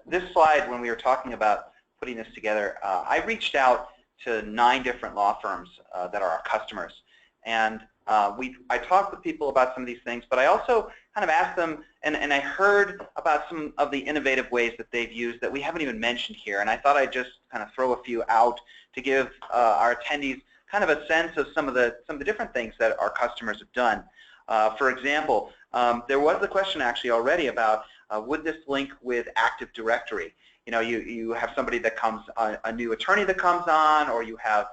this slide, when we were talking about putting this together, I reached out to 9 different law firms that are our customers. And I talked with people about some of these things, but I also kind of asked them, and I heard about some of the innovative ways that they've used that we haven't even mentioned here, and I thought I'd just kind of throw a few out to give our attendees kind of a sense of some of the different things that our customers have done. For example, there was the question actually already about would this link with Active Directory? You know, you have somebody that comes, a new attorney that comes on, or you have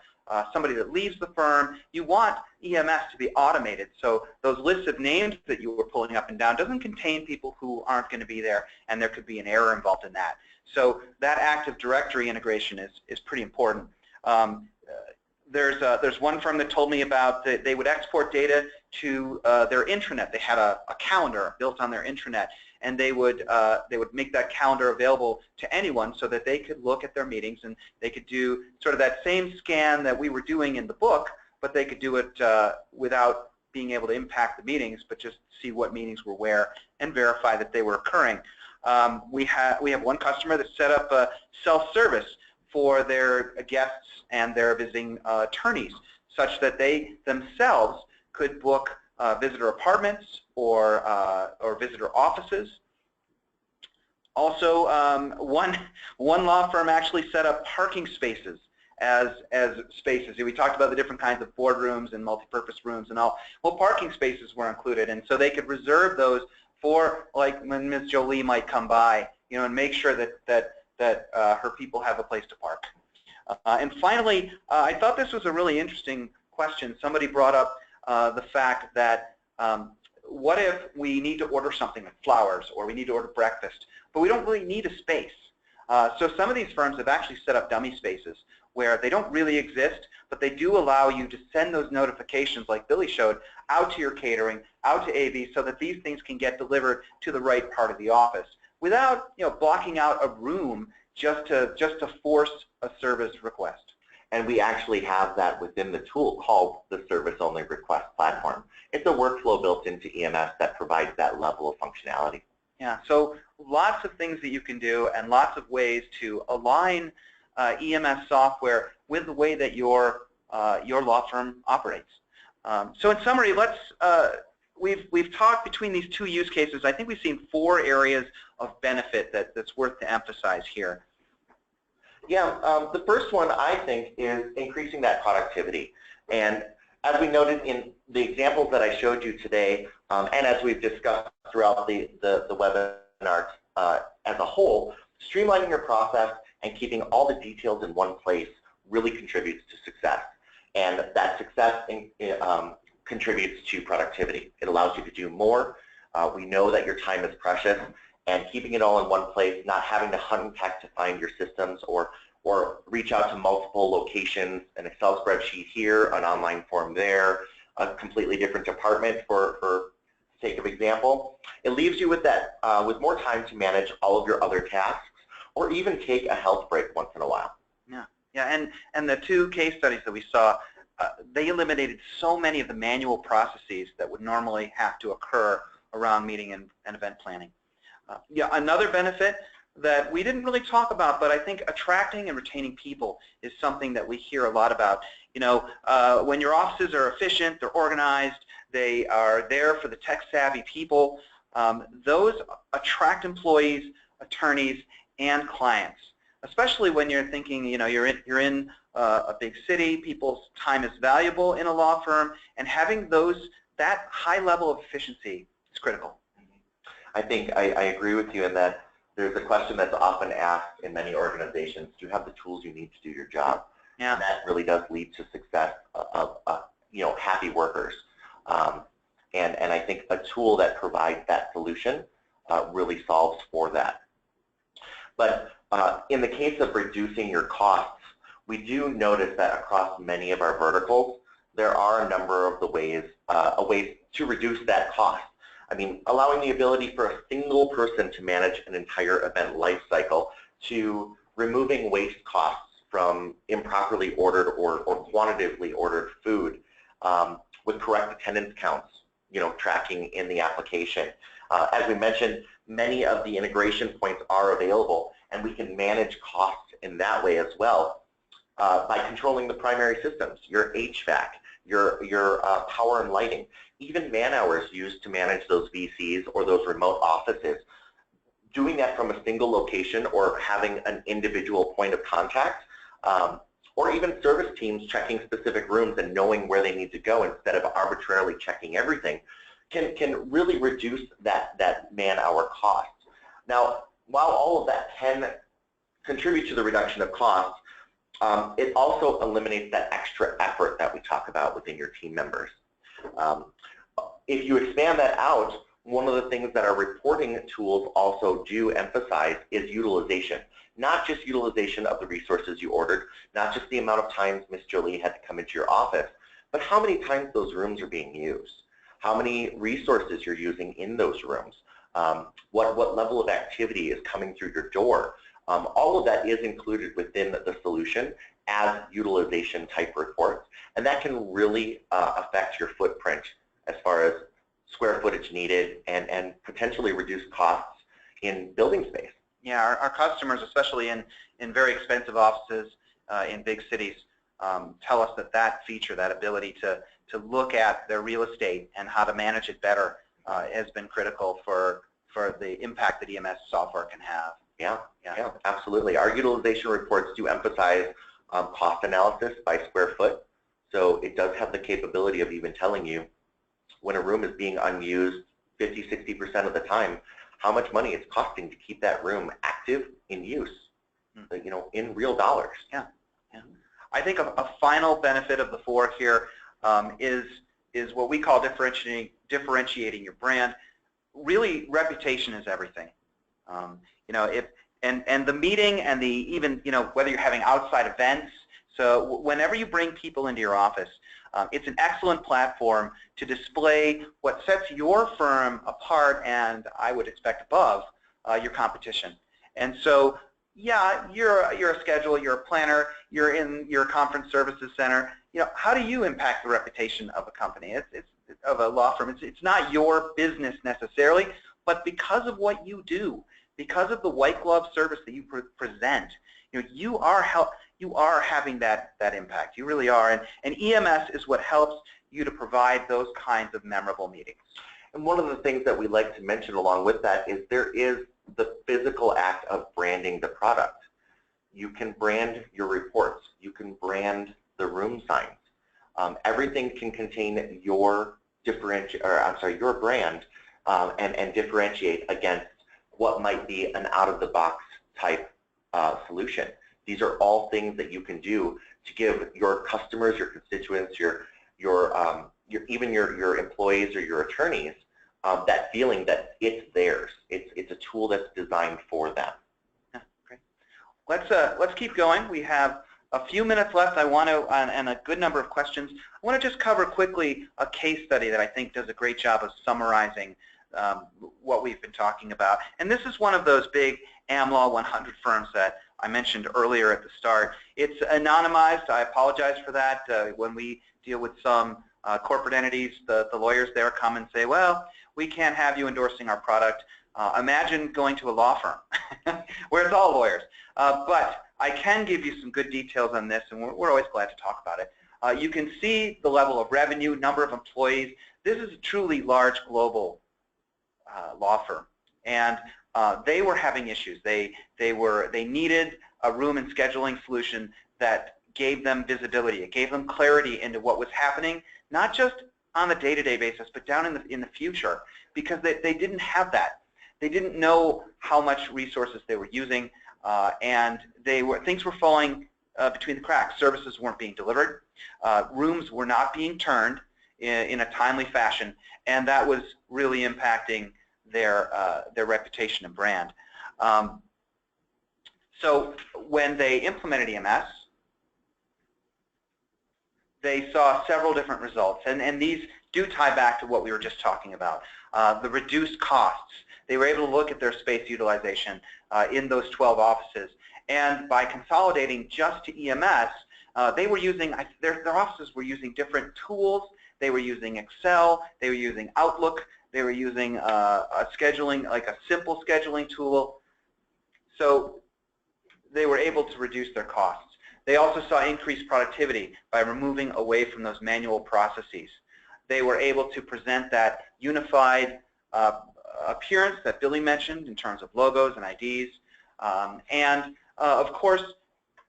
somebody that leaves the firm. You want EMS to be automated, so those lists of names that you were pulling up and down doesn't contain people who aren't going to be there, and there could be an error involved in that. So that Active Directory integration is pretty important. There's one firm that told me about that they would export data to their intranet. They had a calendar built on their intranet, and they would make that calendar available to anyone so that they could look at their meetings, and they could do sort of that same scan that we were doing in the book, but they could do it without being able to impact the meetings, but just see what meetings were where and verify that they were occurring. We have one customer that set up a self-service for their guests and their visiting attorneys, such that they themselves could book visitor apartments or visitor offices. Also, one law firm actually set up parking spaces as spaces. We talked about the different kinds of boardrooms and multipurpose rooms and all. Well, parking spaces were included, and so they could reserve those for, like, when Ms. Jolie might come by, you know, and make sure that her people have a place to park. And finally, I thought this was a really interesting question. Somebody brought up the fact that what if we need to order something like flowers, or we need to order breakfast, but we don't really need a space? So some of these firms have actually set up dummy spaces where they don't really exist, but they do allow you to send those notifications, like Billy showed, out to your catering, out to AV, so that these things can get delivered to the right part of the office without, you know, blocking out a room just to force a service request. And we actually have that within the tool called the Service Only Request Platform. It's a workflow built into EMS that provides that level of functionality. Yeah, so lots of things that you can do and lots of ways to align EMS software with the way that your law firm operates. So in summary, we've talked between these two use cases. I think we've seen 4 areas of benefit that's worth to emphasize here. Yeah, the first one, I think, is increasing that productivity. And as we noted in the examples that I showed you today, and as we've discussed throughout the webinar as a whole, streamlining your process and keeping all the details in one place really contributes to success. And that success contributes to productivity. It allows you to do more. We know that your time is precious, and keeping it all in one place, not having to hunt and peck to find your systems or reach out to multiple locations, an Excel spreadsheet here, an online form there, a completely different department for sake of example. It leaves you with that with more time to manage all of your other tasks, or even take a health break once in a while. Yeah, and the 2 case studies that we saw, they eliminated so many of the manual processes that would normally have to occur around meeting and event planning. Yeah, another benefit that we didn't really talk about, but I think attracting and retaining people is something that we hear a lot about. You know, when your offices are efficient, they're organized, they are there for the tech-savvy people, those attract employees, attorneys, and clients. Especially when you're thinking, you know, you're in a big city, people's time is valuable in a law firm, and having that high level of efficiency is critical. I think I agree with you in that there's a question that's often asked in many organizations: do you have the tools you need to do your job? Yeah. And that really does lead to success of you know, happy workers. And I think a tool that provides that solution really solves for that. But in the case of reducing your costs, we do notice that across many of our verticals, there are a number of the ways to reduce that cost. I mean, allowing the ability for a single person to manage an entire event life cycle, to removing waste costs from improperly ordered or quantitatively ordered food, with correct attendance counts, you know, tracking in the application. As we mentioned, many of the integration points are available, and we can manage costs in that way as well by controlling the primary systems, your HVAC, your power and lighting, even man hours used to manage those VCs or those remote offices. Doing that from a single location or having an individual point of contact, or even service teams checking specific rooms and knowing where they need to go instead of arbitrarily checking everything, can really reduce that man-hour cost. Now, while all of that can contribute to the reduction of costs, it also eliminates that extra effort that we talk about within your team members. If you expand that out, one of the things that our reporting tools also do emphasize is utilization. Not just utilization of the resources you ordered, not just the amount of times Ms. Jolie had to come into your office, but how many times those rooms are being used, how many resources you're using in those rooms, what level of activity is coming through your door. All of that is included within the solution as utilization type reports, and that can really affect your footprint as far as square footage needed and potentially reduce costs in building space. Yeah, our customers, especially in very expensive offices in big cities, tell us that feature, that ability to look at their real estate and how to manage it better has been critical for the impact that EMS software can have. Yeah, absolutely. Our utilization reports do emphasize cost analysis by square foot, so it does have the capability of even telling you when a room is being unused 50–60% of the time, how much money it's costing to keep that room active in use, in real dollars. Yeah. I think a final benefit of the 4 here is what we call differentiating your brand. Really, reputation is everything. And the meeting and even whether you're having outside events. So whenever you bring people into your office, it's an excellent platform to display what sets your firm apart and I would expect above your competition. And so, yeah, you're a scheduler, you're a planner, you're in your conference services center. How do you impact the reputation of a company? It's of a law firm. It's not your business necessarily, but because of what you do, because of the white glove service that you present, you are having that impact. You really are, and EMS is what helps you to provide those kinds of memorable meetings. And one of the things that we like to mention along with that is there is the physical act of branding the product. You can brand your reports. You can brand the room signs. Everything can contain your brand and differentiate against what might be an out-of-the-box type solution. These are all things that you can do to give your customers, your constituents, even your employees or your attorneys that feeling that it's theirs. It's a tool that's designed for them. Yeah, great. Let's keep going. We have a few minutes left. I want to, and a good number of questions. I want to just cover quickly a case study that I think does a great job of summarizing what we've been talking about. And this is one of those big AmLaw 100 firms that I mentioned earlier at the start. It's anonymized. I apologize for that. When we deal with some corporate entities, the lawyers there come and say, well, we can't have you endorsing our product. Imagine going to a law firm where it's all lawyers. But I can give you some good details on this, and we're always glad to talk about it. You can see the level of revenue, number of employees. This is a truly large global law firm, and they were having issues. They needed a room and scheduling solution that gave them visibility. It gave them clarity into what was happening, not just on a day-to-day basis, but down in the future, because they didn't have that. They didn't know how much resources they were using, and things were falling between the cracks. Services weren't being delivered. Rooms were not being turned in a timely fashion, and that was really impacting their reputation and brand. So when they implemented EMS, they saw several different results, and these do tie back to what we were just talking about. The reduced costs. They were able to look at their space utilization in those 12 offices, and by consolidating just to EMS, they were using, their offices were using different tools. They were using Excel, they were using Outlook, they were using a scheduling, like a simple scheduling tool. So they were able to reduce their costs. They also saw increased productivity by removing away from those manual processes. They were able to present that unified appearance that Billy mentioned in terms of logos and IDs. Of course,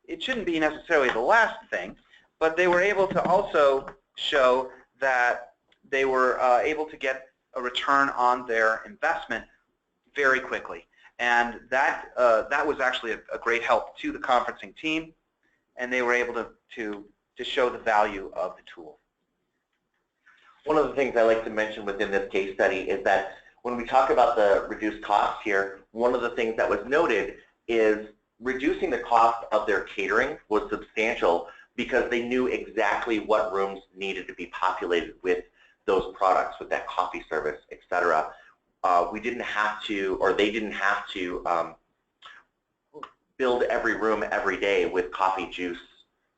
it shouldn't be necessarily the last thing, but they were able to also show that they were able to get a return on their investment very quickly. And that was actually a great help to the conferencing team, and they were able to show the value of the tool. One of the things I like to mention within this case study is that when we talk about the reduced cost here, one of the things that was noted is reducing the cost of their catering was substantial because they knew exactly what rooms needed to be populated with those products, with that coffee service, etc. We didn't have to, or they didn't have to build every room every day with coffee, juice,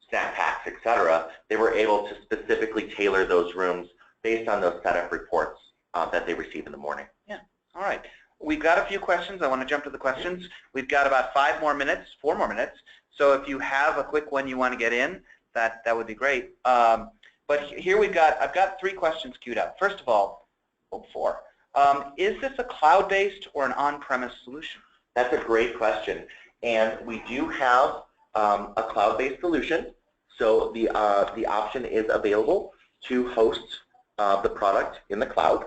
snack packs, etc. They were able to specifically tailor those rooms based on those setup reports that they receive in the morning. Yeah, all right. We've got a few questions. I want to jump to the questions. We've got about 4 more minutes. So if you have a quick one you want to get in, that would be great. But here I've got 3 questions queued up. First of all, 4. Is this a cloud-based or an on-premise solution? That's a great question. And we do have a cloud-based solution. So the option is available to host the product in the cloud.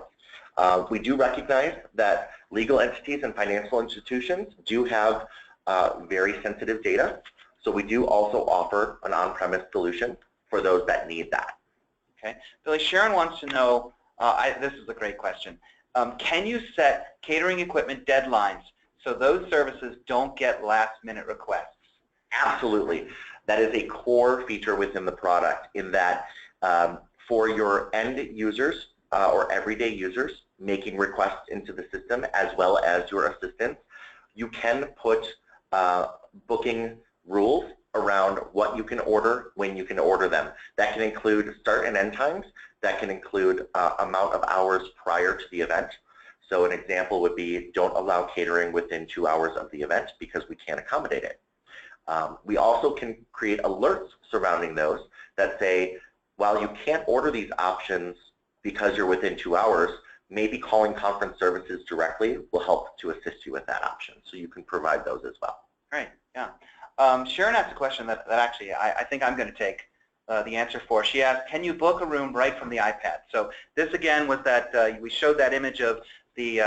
We do recognize that legal entities and financial institutions do have very sensitive data. So we do also offer an on-premise solution for those that need that. Okay. Billy, Sharon wants to know, this is a great question. Can you set catering equipment deadlines so those services don't get last-minute requests? Absolutely. That is a core feature within the product in that for your end users or everyday users making requests into the system as well as your assistants, you can put booking rules around what you can order, when you can order them. That can include start and end times. That can include amount of hours prior to the event. So an example would be don't allow catering within 2 hours of the event because we can't accommodate it. We also can create alerts surrounding those that say, while you can't order these options because you're within 2 hours, maybe calling conference services directly will help to assist you with that option. So you can provide those as well. Right, yeah. Sharon asked a question that actually I think I'm going to take the answer for. She asked, can you book a room right from the iPad? So this again was that we showed that image of the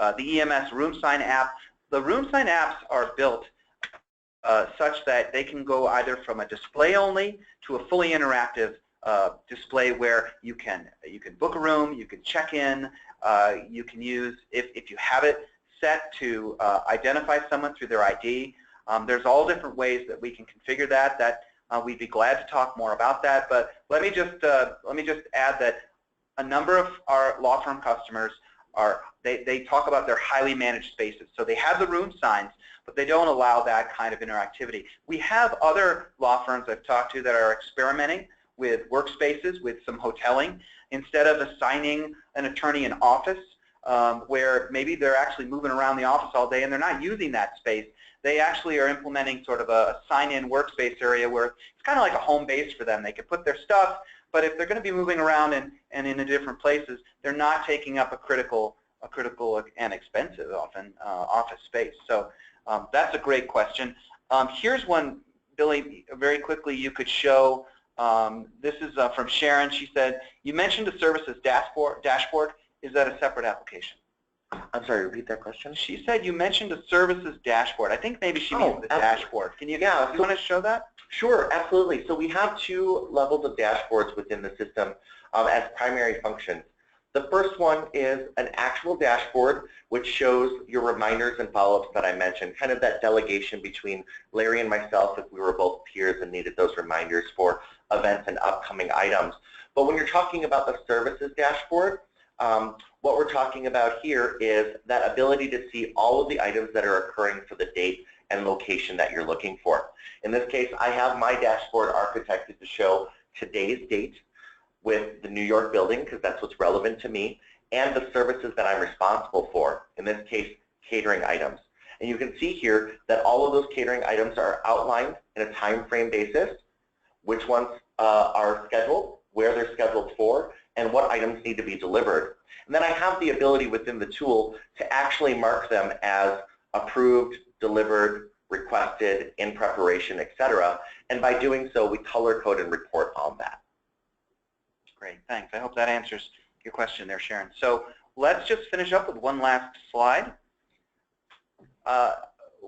EMS room sign app. The room sign apps are built such that they can go either from a display only to a fully interactive display where you can book a room, you can check in, you can use, if you have it set to identify someone through their ID, there's all different ways that we can configure that we'd be glad to talk more about that, but let me just add that a number of our law firm customers they talk about their highly managed spaces. So they have the room signs, but they don't allow that kind of interactivity. We have other law firms I've talked to that are experimenting with workspaces, with some hoteling, instead of assigning an attorney an office where maybe they're actually moving around the office all day and they're not using that space. They actually are implementing sort of a sign-in workspace area where it's kind of like a home base for them. They can put their stuff, but if they're going to be moving around and in different places, they're not taking up a critical and expensive often office space. So that's a great question. Here's one, Billy, very quickly you could show. This is from Sharon. She said, you mentioned a services dashboard. Is that a separate application? I'm sorry, repeat that question. She said you mentioned a services dashboard. I think maybe she means the dashboard. Can you, yeah, you want to show that? Sure, absolutely. So we have 2 levels of dashboards within the system as primary functions. The first one is an actual dashboard which shows your reminders and follow-ups that I mentioned, kind of that delegation between Larry and myself if we were both peers and needed those reminders for events and upcoming items. But when you're talking about the services dashboard, what we're talking about here is that ability to see all of the items that are occurring for the date and location that you're looking for. In this case, I have my dashboard architected to show today's date with the New York building, because that's what's relevant to me, and the services that I'm responsible for, in this case, catering items. And you can see here that all of those catering items are outlined in a time frame basis, which ones are scheduled, where they're scheduled for, and what items need to be delivered. And then I have the ability within the tool to actually mark them as approved, delivered, requested, in preparation, etc. And by doing so, we color code and report on that. Great, thanks. I hope that answers your question there, Sharon. So let's just finish up with one last slide.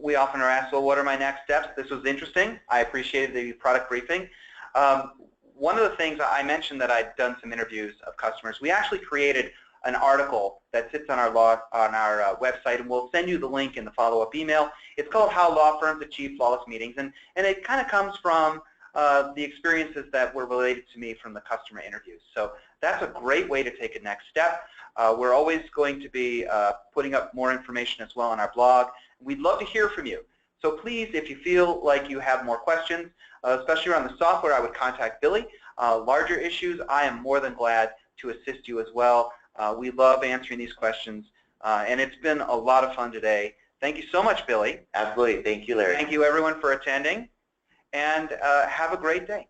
We often are asked, well, what are my next steps? This was interesting. I appreciated the product briefing. One of the things I mentioned that I'd done some interviews of customers. We actually created an article that sits on our website, and we'll send you the link in the follow-up email. It's called How Law Firms Achieve Flawless Meetings, and it kind of comes from the experiences that were related to me from the customer interviews. So that's a great way to take a next step. We're always going to be putting up more information as well on our blog. We'd love to hear from you. So please, if you feel like you have more questions, especially around the software, I would contact Billy. Larger issues, I am more than glad to assist you as well. We love answering these questions, and it's been a lot of fun today. Thank you so much, Billy. Absolutely. Thank you, Larry. Thank you, everyone, for attending, and have a great day.